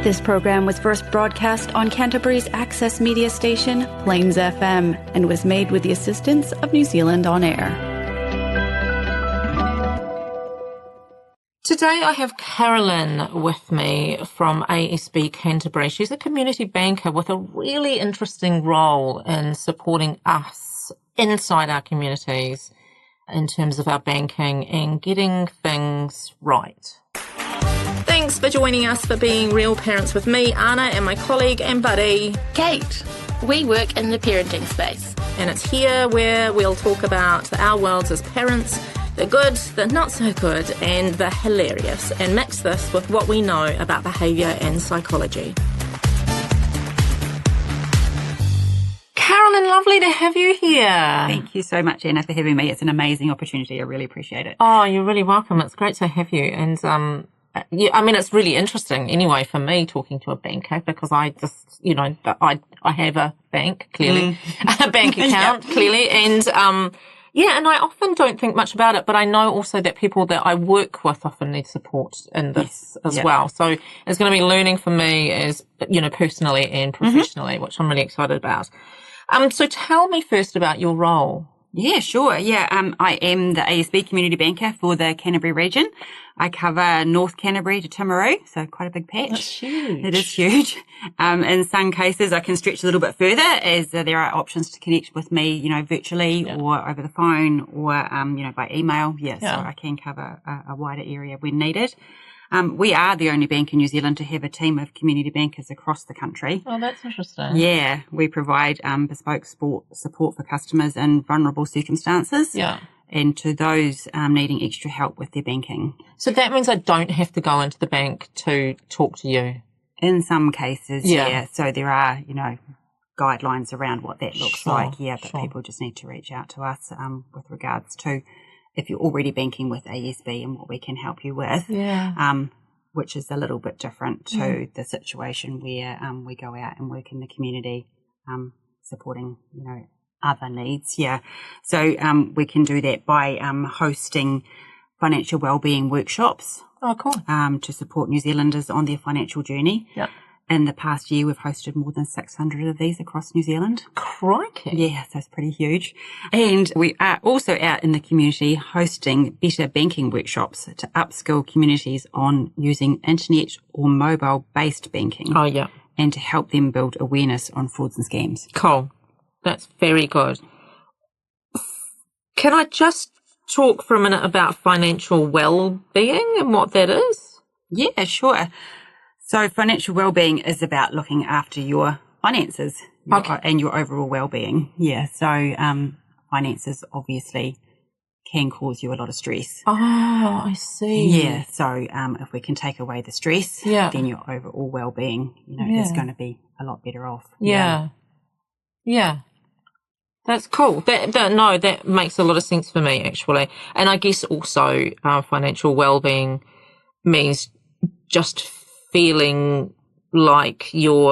This program was first broadcast on Canterbury's access media station, Plains FM, and was made with the assistance of New Zealand On Air. Today I have Carolyn with me from ASB Canterbury. She's a community banker with a really interesting role in supporting us inside our communities in terms of our banking and getting things right. Thanks for joining us for Being Real Parents with me, Anna, and my colleague and buddy, Kate. We work in the parenting space. And it's here where we'll talk about our worlds as parents, the good, the not so good, and the hilarious, and mix this with what we know about behaviour and psychology. Carolyn, lovely to have you here. Thank you so much, Anna, for having me. It's an amazing opportunity. I really appreciate it. Oh, you're really welcome. It's great to have you. And yeah, I mean, it's really interesting anyway for me talking to a banker because I just, I have a bank, clearly, a bank account, clearly. And, and I often don't think much about it, but I know also that people that I work with often need support in this as well. So it's going to be learning for me as, personally and professionally, which I'm really excited about. So tell me first about your role. Yeah, sure. Yeah, I am the ASB community banker for the Canterbury region. I cover North Canterbury to Timaru, so quite a big patch. That's huge. It is huge. In some cases, I can stretch a little bit further as there are options to connect with me, virtually or over the phone or, by email. Yeah, so I can cover a wider area when needed. We are the only bank in New Zealand to have a team of community bankers across the country. Oh, that's interesting. Yeah, we provide bespoke support for customers in vulnerable circumstances. Yeah. And to those needing extra help with their banking. So that means I don't have to go into the bank to talk to you? In some cases, yeah. So there are, guidelines around what that looks like. Yeah, but people just need to reach out to us with regards to if you're already banking with ASB and what we can help you with, which is a little bit different to the situation where we go out and work in the community supporting, other needs. Yeah. So we can do that by hosting financial wellbeing workshops. Oh, cool. To support New Zealanders on their financial journey. Yeah. In the past year, we've hosted more than 600 of these across New Zealand. Crikey. Yeah, so it's pretty huge. And we are also out in the community hosting better banking workshops to upskill communities on using internet or mobile-based banking. Oh, yeah. And to help them build awareness on frauds and scams. Cool. That's very good. Can I just talk for a minute about financial well-being and what that is? Yeah, sure. So financial well-being is about looking after your finances and your overall well-being. Yeah, so finances obviously can cause you a lot of stress. Oh, I see. Yeah, so if we can take away the stress, then your overall well-being, is going to be a lot better off. Yeah. That's cool. That makes a lot of sense for me, actually. And I guess also financial well-being means just feeling like you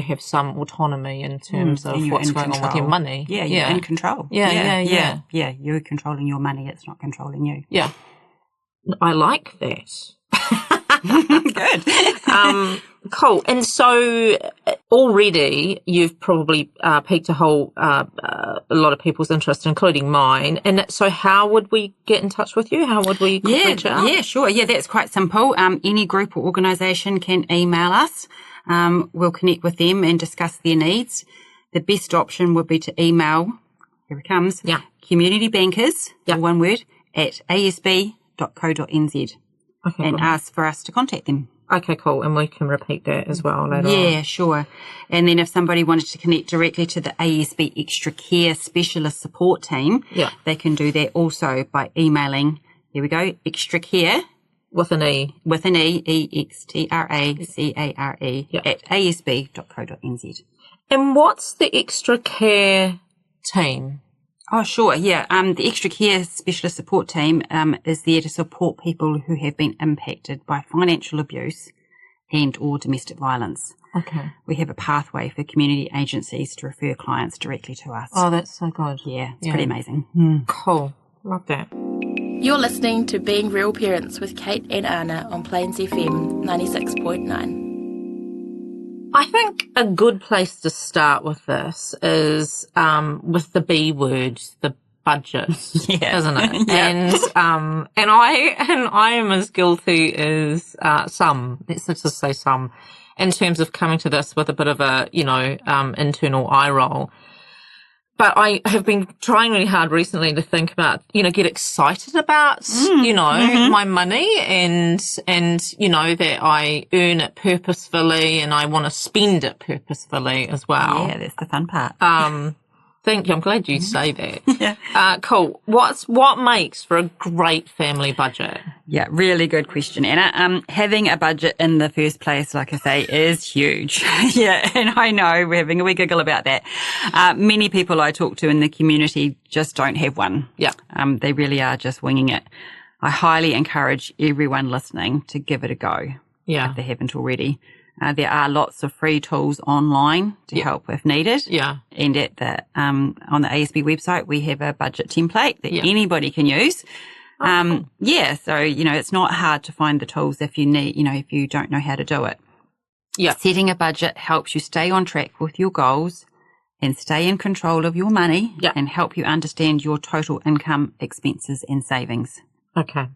have some autonomy in terms of what's going on with your money. Yeah, you're in control. Yeah. You're controlling your money. It's not controlling you. Yeah. I like that. Good. Cool. And so already you've probably piqued a lot of people's interest, including mine. And so how would we get in touch with you? How would we reach out? Yeah, sure. Yeah, that's quite simple. Any group or organisation can email us. We'll connect with them and discuss their needs. The best option would be to email, here it comes, community bankers, one word, at asb.co.nz and ask for us to contact them. Okay, cool. And we can repeat that as well later on. Yeah, sure. And then if somebody wanted to connect directly to the ASB Extra Care Specialist Support Team, they can do that also by emailing, here we go, Extra Care. With an E. With an E, EXTRACARE, at asb.co.nz. And what's the Extra Care Team? Oh, sure. Yeah. The Extra Care Specialist Support Team is there to support people who have been impacted by financial abuse and or domestic violence. Okay. We have a pathway for community agencies to refer clients directly to us. Oh, that's so good. Yeah, it's pretty amazing. Cool. Love that. You're listening to Being Real Parents with Kate and Anna on Plains FM 96.9. I think a good place to start with this is with the B word, the budget, isn't it? Yeah. And I am as guilty as some. Let's just say some, in terms of coming to this with a bit of a internal eye roll. But I have been trying really hard recently to think about, get excited about, my money and, that I earn it purposefully and I want to spend it purposefully as well. Yeah, that's the fun part. Thank you. I'm glad you say that. Yeah. Cool. What makes for a great family budget? Yeah, really good question, Anna. Having a budget in the first place, like I say, is huge. Yeah, and I know we're having a wee giggle about that. Many people I talk to in the community just don't have one. Yeah. They really are just winging it. I highly encourage everyone listening to give it a go. Yeah. If they haven't already. There are lots of free tools online to help if needed. Yeah. And at the on the ASB website, we have a budget template that anybody can use. Cool. Yeah. So, it's not hard to find the tools if you need, if you don't know how to do it. Yeah. Setting a budget helps you stay on track with your goals and stay in control of your money and help you understand your total income, expenses and savings. Okay.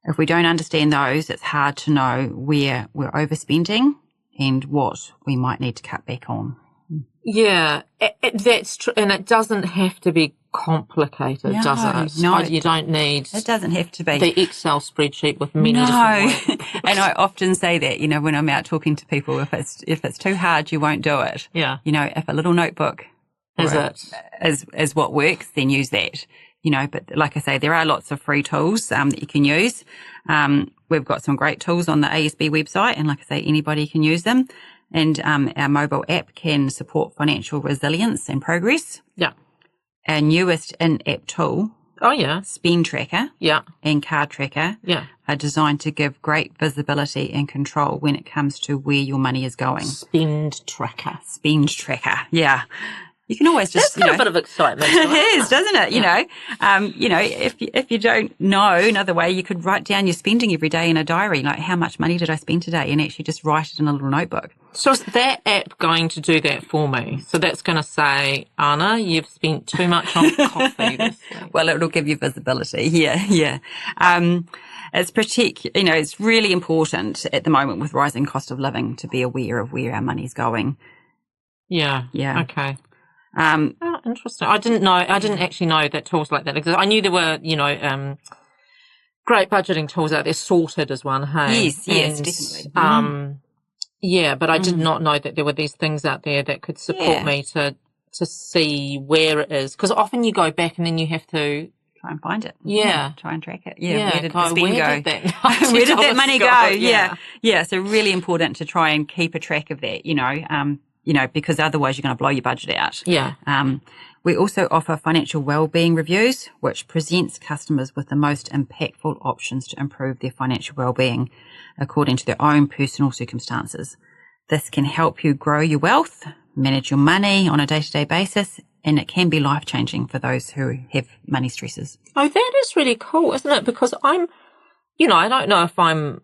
If we don't understand those, it's hard to know where we're overspending and what we might need to cut back on. Yeah, that's true. And it doesn't have to be complicated, does it? No. You don't need... It doesn't have to be. The Excel spreadsheet with many different ways. And I often say that, when I'm out talking to people, if it's too hard, you won't do it. Yeah. If a little notebook is what works, then use that. But like I say, there are lots of free tools that you can use. We've got some great tools on the ASB website, and like I say, anybody can use them. And our mobile app can support financial resilience and progress. Yeah. Our newest in-app tool, Spend Tracker, and Card Tracker, are designed to give great visibility and control when it comes to where your money is going. Spend Tracker, yeah. You can always just, That's got a bit of excitement. It is, doesn't it? If you don't know another way, you could write down your spending every day in a diary, like how much money did I spend today, and actually just write it in a little notebook. So is that app going to do that for me? So that's going to say, Anna, you've spent too much on coffee this week. Well, it'll give you visibility. Yeah. It's really important at the moment with rising cost of living to be aware of where our money's going. Yeah. Okay. Interesting. I didn't actually know that tools like that exist. I knew there were, great budgeting tools out there. Sorted as one, hey? Yes, definitely. But I did not know that there were these things out there that could support me to see where it is. Because often you go back and then you have to try and find it. Yeah. Try and track it. Yeah. Where did the spend go? Where did that money go? Yeah. So really important to try and keep a track of that, because otherwise you're going to blow your budget out. Yeah. We also offer financial wellbeing reviews, which presents customers with the most impactful options to improve their financial wellbeing according to their own personal circumstances. This can help you grow your wealth, manage your money on a day-to-day basis, and it can be life-changing for those who have money stresses. Oh, that is really cool, isn't it? Because I don't know if I'm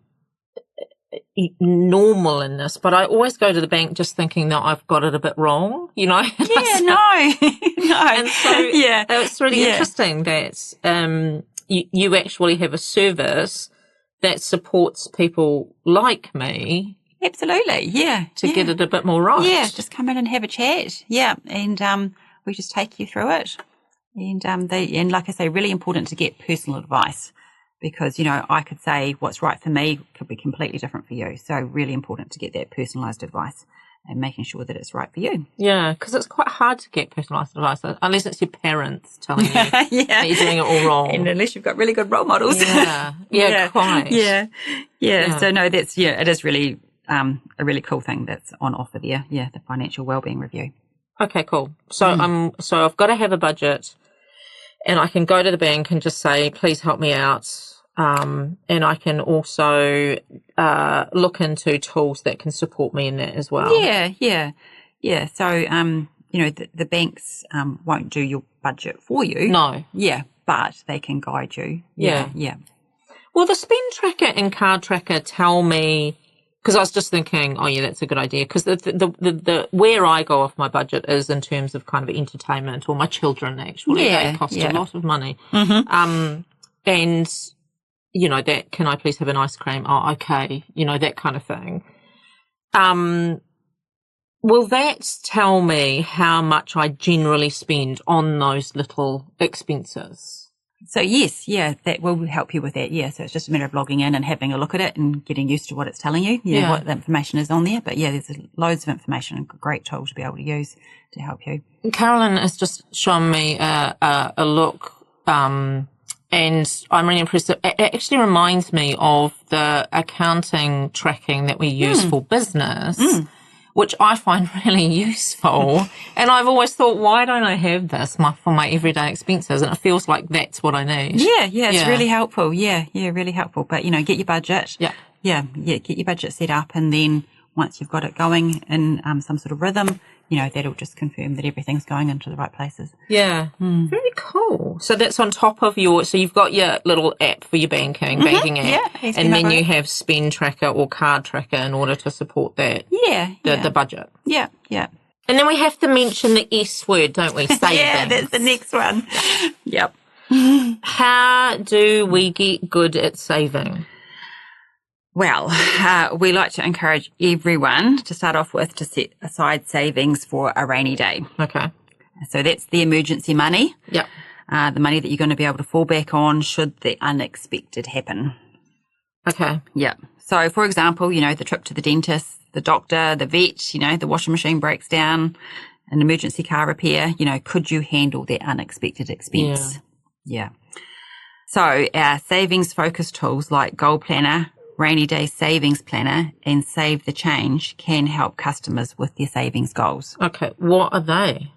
normal in this, but I always go to the bank just thinking that I've got it a bit wrong, No. And so it's really interesting that you actually have a service that supports people like me. Absolutely, to get it a bit more right. Yeah, just come in and have a chat. Yeah, and we just take you through it. And like I say, really important to get personal advice. Because, I could say what's right for me could be completely different for you. So really important to get that personalised advice and making sure that it's right for you. Yeah, because it's quite hard to get personalised advice unless it's your parents telling you that you're doing it all wrong. And unless you've got really good role models. Yeah, quite. Yeah. So no, it is really a really cool thing that's on offer there. Yeah, the financial wellbeing review. Okay, cool. So so I've got to have a budget. And I can go to the bank and just say, please help me out. And I can also look into tools that can support me in that as well. Yeah. So, the banks won't do your budget for you. No. Yeah, but they can guide you. Yeah. Yeah. Well, the Spend Tracker and Card Tracker tell me Because I was just thinking, oh yeah, that's a good idea. Because the where I go off my budget is in terms of kind of entertainment, or my children actually. They cost a lot of money. And that, can I please have an ice cream? Oh, okay. That kind of thing. Will that tell me how much I generally spend on those little expenses? So yes, that will help you with that. Yeah, so it's just a matter of logging in and having a look at it and getting used to what it's telling you. What the information is on there. But there's loads of information, a great tool to be able to use to help you. Carolyn has just shown me a look, and I'm really impressed. It actually reminds me of the accounting tracking that we use for business. Which I find really useful. And I've always thought, why don't I have this for my everyday expenses? And it feels like that's what I need. It's really helpful. Really helpful. But, get your budget. Get your budget set up. And then once you've got it going in some sort of rhythm, that'll just confirm that everything's going into the right places. Very cool. So that's on top of so you've got your little app for your banking app. And then you have spend tracker or card tracker in order to support that. The budget. Yeah. And then we have to mention the S word, don't we? Savings. That's the next one. Yep. How do we get good at saving? Well, we like to encourage everyone to start off with to set aside savings for a rainy day. Okay. So that's the emergency money. Yep. The money that you're going to be able to fall back on should the unexpected happen. Okay. Yep. So, for example, the trip to the dentist, the doctor, the vet, the washing machine breaks down, an emergency car repair, could you handle that unexpected expense? Yeah. So our savings-focused tools like Goal Planner, Rainy Day Savings Planner, and Save the Change can help customers with their savings goals. Okay, what are they?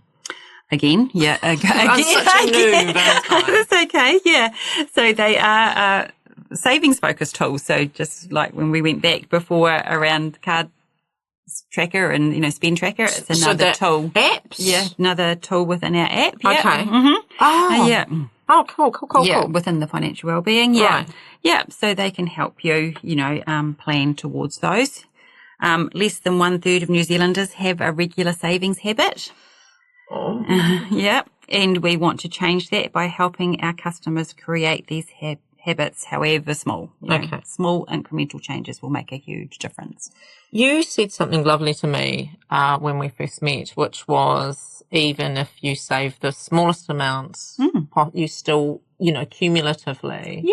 Again. I'm such a noob. That's okay, So they are savings-focused tools. So just like when we went back before around card tracker and, spend tracker, it's another tool. Apps? Yeah, another tool within our app. Okay. Oh. Oh, cool. Yeah, within the financial wellbeing. Yeah. Right. Yeah. So they can help you, plan towards those. Less than 1/3 of New Zealanders have a regular savings habit. Oh. And we want to change that by helping our customers create these habits, however small. Okay. Small incremental changes will make a huge difference. You said something lovely to me when we first met, which was even if you save the smallest amounts, you still, cumulatively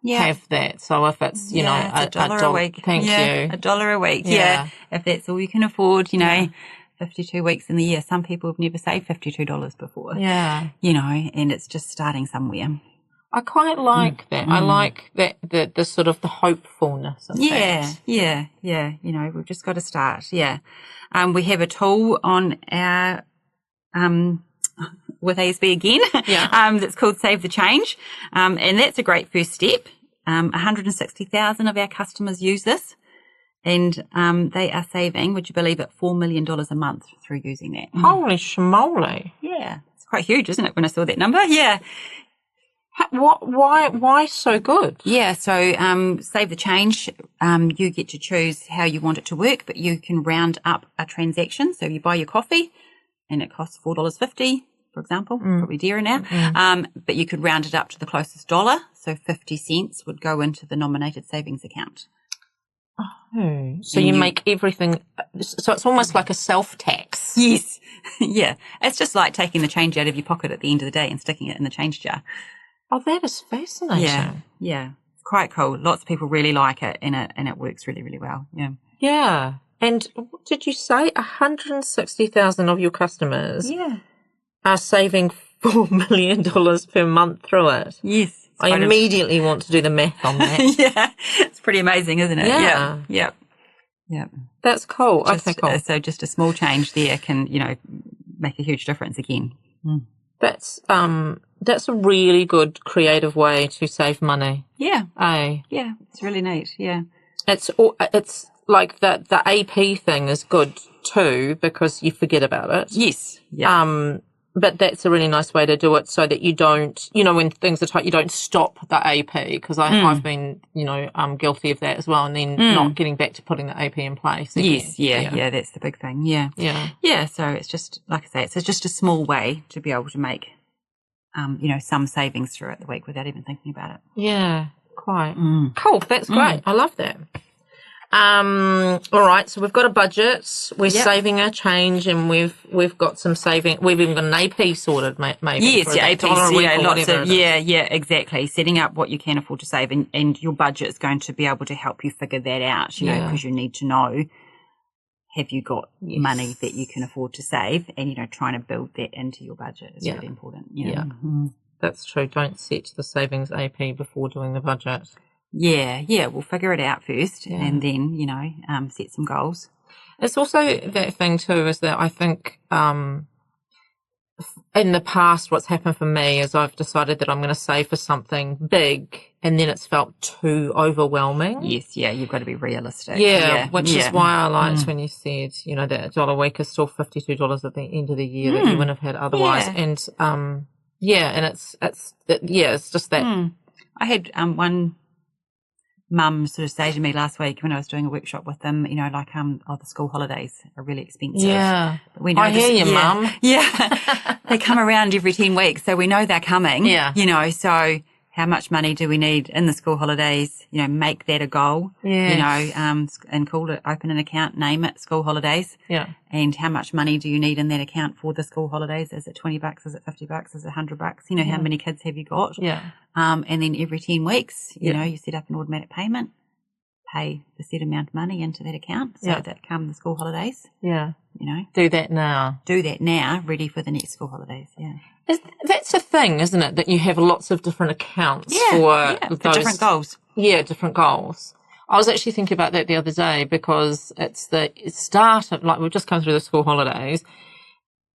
have that. So if it's, it's $1 a week. Thank you. $1 a week. Yeah. If that's all you can afford, 52 weeks in the year. Some people have never saved $52 before. Yeah. And it's just starting somewhere. I quite like that. I like that the sort of the hopefulness of that. Yeah. We've just got to start. Yeah. We have a tool on our with ASB again. That's called Save the Change. And that's a great first step. 160,000 of our customers use this. And they are saving, would you believe it, $4 million a month through using that. Holy schmoly. Yeah. It's quite huge, isn't it, when I saw that number? Yeah. Why so good? Yeah, so Save the Change, you get to choose how you want it to work, but you can round up a transaction. So you buy your coffee and it costs $4.50, for example, probably dearer now. But you could round it up to the closest dollar. So 50 cents would go into the nominated savings account. Oh, so you make everything, so it's almost like a self-tax. Yes. Yeah. It's just like taking the change out of your pocket at the end of the day and sticking it in the change jar. Oh, that is fascinating. Yeah. It's quite cool. Lots of people really like it and it works really, really well. Yeah. Yeah. And what did you say? 160,000 of your customers are saving $4 million per month through it. Yes. I immediately want to do the math on that. Yeah. It's pretty amazing, isn't it? Yeah. Yeah. That's cool. Okay, cool. So just a small change there can, make a huge difference again. That's a really good creative way to save money. Yeah. Yeah. It's really neat. Yeah. It's like the AP thing is good too because you forget about it. Yes. Yeah. but that's a really nice way to do it so that you don't, when things are tight, you don't stop the AP, because I've been, guilty of that as well, and then not getting back to putting the AP in place again. Yes, yeah, that's the big thing, Yeah, so it's just, like I say, it's just a small way to be able to make, some savings throughout the week without even thinking about it. Yeah, quite. Cool, that's great. I love that. All right, so we've got a budget, we're saving our change, and we've got some saving, we've even got an AP sorted, maybe. Yes, AP, lots of, exactly. Setting up what you can afford to save, and your budget is going to be able to help you figure that out, because you need to know, have you got money that you can afford to save, and, trying to build that into your budget is really important. Yeah, that's true. Don't set the savings AP before doing the budget. Yeah, we'll figure it out first and then, set some goals. It's also that thing too, is that I think in the past what's happened for me is I've decided that I'm going to save for something big, and then it's felt too overwhelming. Yes, you've got to be realistic. Which is why I liked when you said, that $1 a week is still $52 at the end of the year that you wouldn't have had otherwise. And and it's just that. I had one mum sort of say to me last week when I was doing a workshop with them, the school holidays are really expensive. Yeah. But we know I hear you, Mum. Yeah. They come around every 10 weeks, so we know they're coming. Yeah. So how much money do we need in the school holidays? Make that a goal. Yeah. And call it, open an account, name it school holidays. Yeah. And how much money do you need in that account for the school holidays? Is it $20? Is it $50? Is it $100? How many kids have you got? Yeah. And then every 10 weeks, you set up an automatic payment, pay the set amount of money into that account so that come the school holidays. Yeah. Do that now. Ready for the next school holidays. Yeah. That's a thing, isn't it? That you have lots of different accounts for different goals. Yeah, different goals. I was actually thinking about that the other day, because it's the start of, we've just come through the school holidays.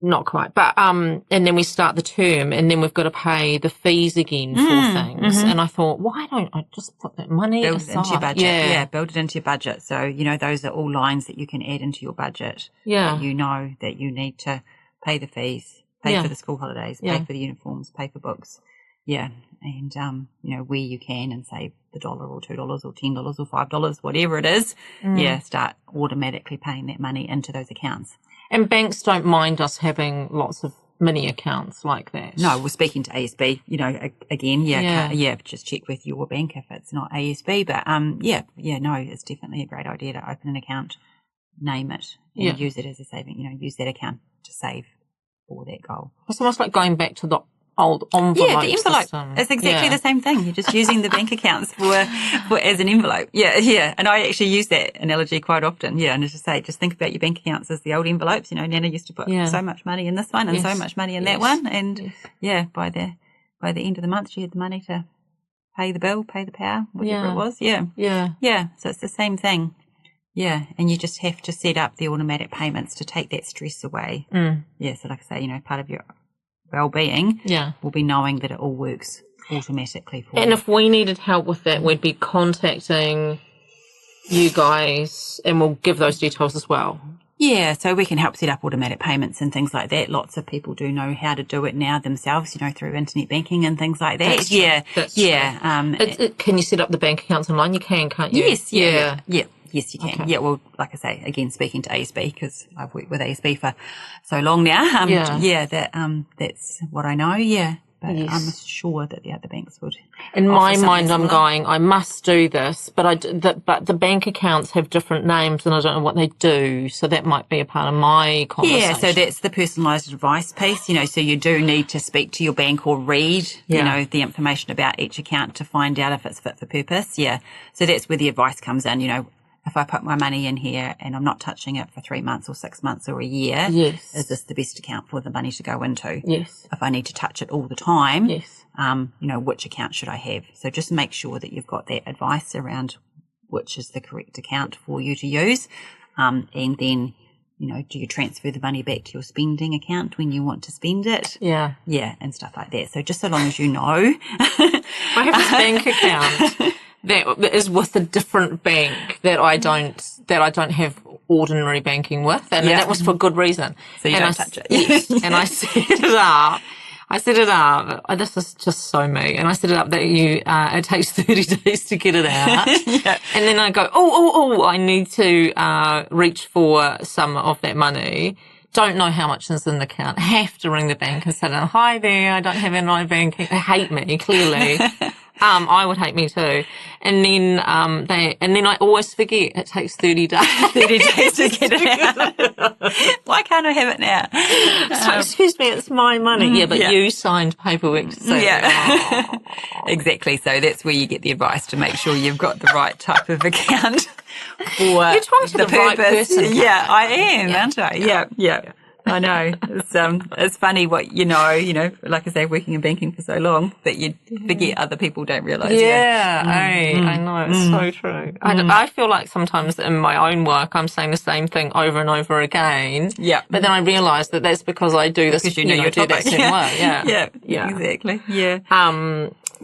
Not quite, but, and then we start the term, and then we've got to pay the fees again for things. And I thought, why don't I just put that money build aside? It into your budget. Yeah, build it into your budget. So, those are all lines that you can add into your budget. Yeah. That you know that you need to pay the fees, pay for the school holidays, pay for the uniforms, pay for books. Yeah. And, where you can, and save the $1 or $2 or $10 or $5, whatever it is. Start automatically paying that money into those accounts. And banks don't mind us having lots of mini accounts like that. No, we're speaking to ASB, again, just check with your bank if it's not ASB. But, it's definitely a great idea to open an account, name it, and use it as a saving, use that account to save for that goal. It's almost like going back to the old envelope. Yeah, the envelope. System. It's exactly the same thing. You're just using the bank accounts for as an envelope. Yeah. And I actually use that analogy quite often. Yeah. And as I say, just think about your bank accounts as the old envelopes. Nana used to put so much money in this one and so much money in that one. And by the end of the month, she had the money to pay the bill, pay the power, whatever it was. Yeah. So it's the same thing. Yeah. And you just have to set up the automatic payments to take that stress away. Yeah. So like I say, part of your well-being will be knowing that it all works automatically for you. And if we needed help with that, we'd be contacting you guys, and we'll give those details as well. Yeah, so we can help set up automatic payments and things like that. Lots of people do know how to do it now themselves, through internet banking and things like that. That's true. Can you set up the bank accounts online? You can, can't you? Yes, yeah. Yes, you can. Okay. Yeah, well, like I say, again, speaking to ASB, because I've worked with ASB for so long now. That's what I know. Yeah, but I'm sure that the other banks would. In my mind, I'm going, I must do this, but but the bank accounts have different names, and I don't know what they do. So that might be a part of my conversation. Yeah, so that's the personalised advice piece. So you do need to speak to your bank or read, the information about each account to find out if it's fit for purpose. Yeah, so that's where the advice comes in. If I put my money in here and I'm not touching it for 3 months or 6 months or a year, is this the best account for the money to go into? Yes. If I need to touch it all the time, which account should I have? So just make sure that you've got that advice around which is the correct account for you to use. And then, do you transfer the money back to your spending account when you want to spend it? Yeah. Yeah, and stuff like that. So just so long as you know. I have this bank account that is with a different bank that I don't have ordinary banking with, and that was for good reason. So you don't touch it. Yes, and I set it up. This is just so me. And I set it up that it takes 30 days to get it out. And then I go, I need to reach for some of that money. Don't know how much is in the account. Have to ring the bank and say, hi there, I don't have online banking. They hate me, clearly. I would hate me too. And then, I always forget it takes 30 days. 30 days to get it out. Why can't I have it now? So, excuse me, it's my money. Yeah, but you signed paperwork to say Exactly. So that's where you get the advice to make sure you've got the right type of account for You're talking to the purpose. Right person. Yeah, I am, aren't I? Yeah. I know. It's funny what you know, like I say, working in banking for so long that you forget other people don't realise. I know. It's so true. I feel like sometimes in my own work I'm saying the same thing over and over again. Yeah. But then I realise that that's because I do this, because you know, do that same work. Yeah, exactly. Yeah.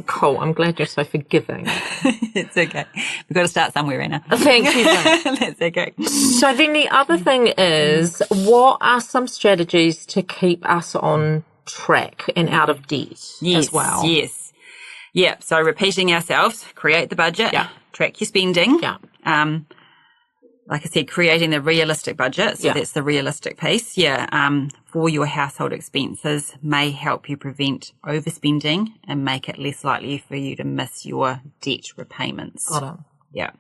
Cool. I'm glad you're so forgiving. It's okay. We've got to start somewhere, Anna. Thank you. That's okay. So then the other thing is, what are some strategies to keep us on track and out of debt as well? Yes. Yeah. So repeating ourselves, create the budget, track your spending. Yeah. Like I said, creating the realistic budget. So that's the realistic piece. Yeah. For your household expenses may help you prevent overspending and make it less likely for you to miss your debt repayments. Got it. Yeah.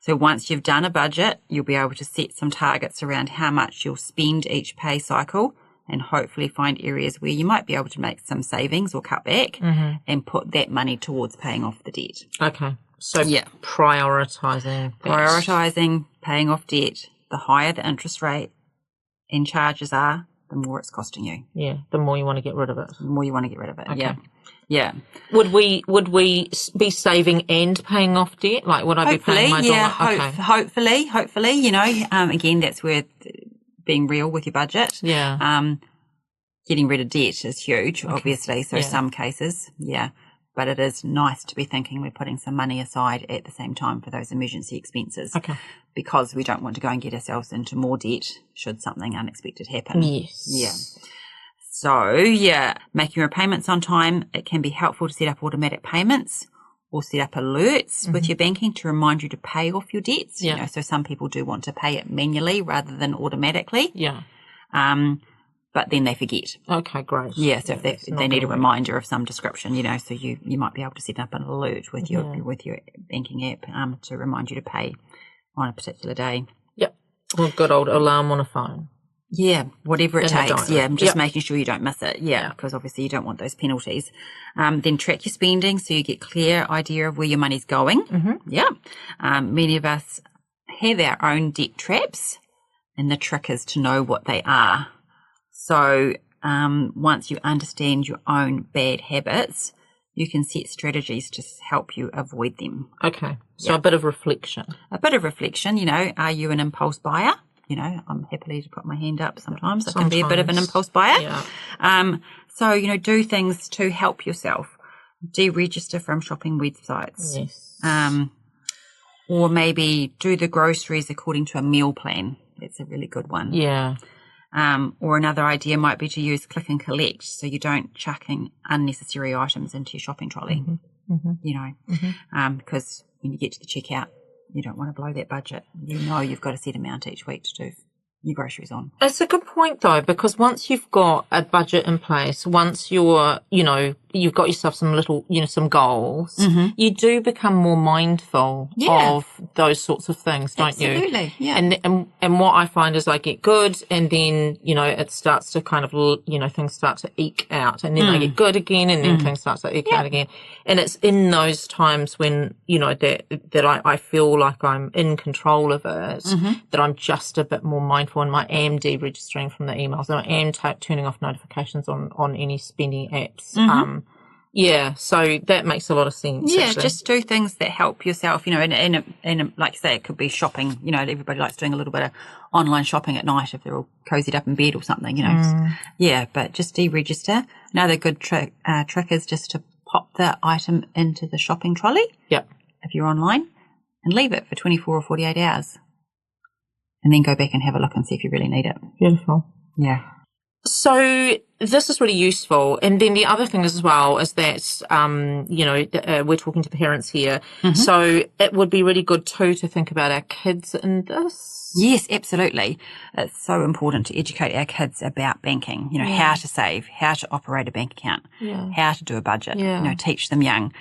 So once you've done a budget, you'll be able to set some targets around how much you'll spend each pay cycle and hopefully find areas where you might be able to make some savings or cut back and put that money towards paying off the debt. Okay. So prioritising. Prioritising, paying off debt. The higher the interest rate and charges are, the more it's costing you. Yeah, the more you want to get rid of it. The more you want to get rid of it, okay. Yeah. Would we be saving and paying off debt? Like, would I be paying my dollar? Okay. Hopefully, again, that's where being real with your budget. Yeah. Getting rid of debt is huge, obviously. So some cases, but it is nice to be thinking we're putting some money aside at the same time for those emergency expenses. Okay. Because we don't want to go and get ourselves into more debt should something unexpected happen. Yes. Yeah. So, making repayments on time, it can be helpful to set up automatic payments or set up alerts with your banking to remind you to pay off your debts. Yeah. So some people do want to pay it manually rather than automatically. Yeah. But then they forget. Okay, great. Yeah, so if they need a reminder of some description, so you might be able to set up an alert with your banking app to remind you to pay on a particular day. Yep. Or good old alarm on a phone. Yeah, whatever it takes. Yeah, just making sure you don't miss it. Yeah, because obviously you don't want those penalties. Then track your spending so you get clear idea of where your money's going. Yeah. Many of us have our own debt traps, and the trick is to know what they are. So once you understand your own bad habits, you can set strategies to help you avoid them. Okay. So a bit of reflection. Are you an impulse buyer? I'm happy to put my hand up sometimes. I can be a bit of an impulse buyer. Yeah. So, do things to help yourself. Deregister from shopping websites. Yes. Or maybe do the groceries according to a meal plan. That's a really good one. Yeah. Or another idea might be to use click and collect so you don't chucking unnecessary items into your shopping trolley, because when you get to the checkout, you don't want to blow that budget. You've got a set amount each week to do your groceries on. It's a good point though, because once you've got a budget in place, once you're, you've got yourself some little, some goals, you do become more mindful of those sorts of things, don't you? Absolutely, yeah. And what I find is I get good and then, it starts to kind of, things start to eke out and then I get good again and then things start to eke out again. And it's in those times when, that I feel like I'm in control of it, that I'm just a bit more mindful and I am deregistering from the emails and I am turning off notifications on any spending apps. So that makes a lot of sense. Yeah, actually. just do things that help yourself, and like you say, it could be shopping. Everybody likes doing a little bit of online shopping at night if they're all cozied up in bed or something, but just deregister. Another good trick is just to pop the item into the shopping trolley. Yep. if you're online and leave it for 24 or 48 hours and then go back and have a look and see if you really need it. Beautiful. Yeah. So this is really useful. And then the other thing as well is that, we're talking to parents here. Mm-hmm. So it would be really good too to think about our kids in this. Yes, absolutely. It's so important to educate our kids about banking, how to save, how to operate a bank account, how to do a budget, teach them young.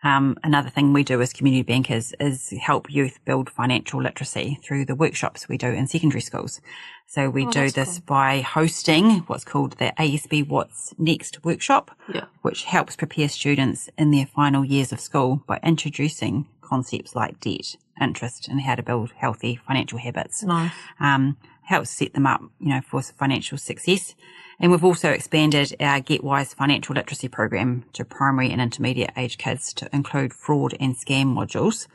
Another thing we do as community bankers is help youth build financial literacy through the workshops we do in secondary schools. So we do this by hosting what's called the ASB What's Next workshop, which helps prepare students in their final years of school by introducing concepts like debt, interest, and how to build healthy financial habits. Nice. Helps set them up, for financial success. And we've also expanded our Get Wise financial literacy program to primary and intermediate age kids to include fraud and scam modules,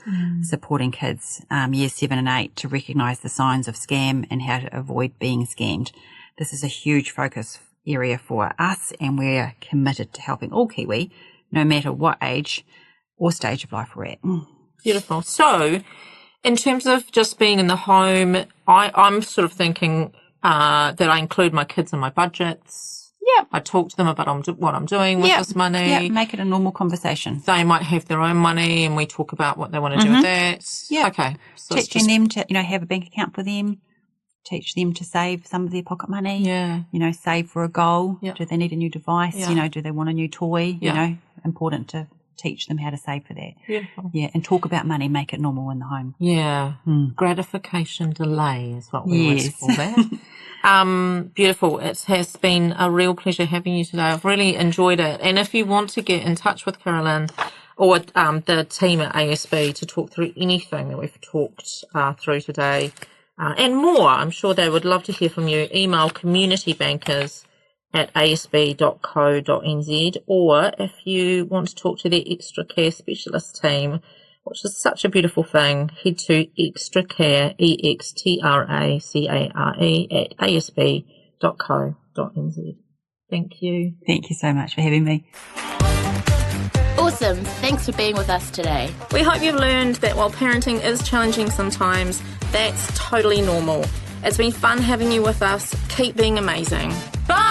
supporting kids years 7 and 8 to recognise the signs of scam and how to avoid being scammed. This is a huge focus area for us, and we're committed to helping all Kiwi, no matter what age or stage of life we're at. Beautiful. So in terms of just being in the home, I'm sort of thinking that I include my kids in my budgets. Yeah. I talk to them about what I'm doing with this money. Yeah, make it a normal conversation. They might have their own money and we talk about what they want to do with that. Yeah. Okay. So teaching them to, have a bank account for them. Teach them to save some of their pocket money. Yeah. Save for a goal. Yeah. Do they need a new device? Yeah. Do they want a new toy? Yeah. Important to teach them how to save for that. Beautiful. Yeah, and talk about money, make it normal in the home. Yeah. Gratification delay is what we always call that. Beautiful. It has been a real pleasure having you today. I've really enjoyed it. And if you want to get in touch with Carolyn or the team at ASB to talk through anything that we've talked through today and more, I'm sure they would love to hear from you. Email communitybankers@asb.co.nz, or if you want to talk to their extra care specialist team, which is such a beautiful thing, head to extracare, extracare@asb.co.nz. Thank you. Thank you so much for having me. Awesome. Thanks for being with us today. We hope you've learned that while parenting is challenging sometimes, that's totally normal. It's been fun having you with us. Keep being amazing. Bye!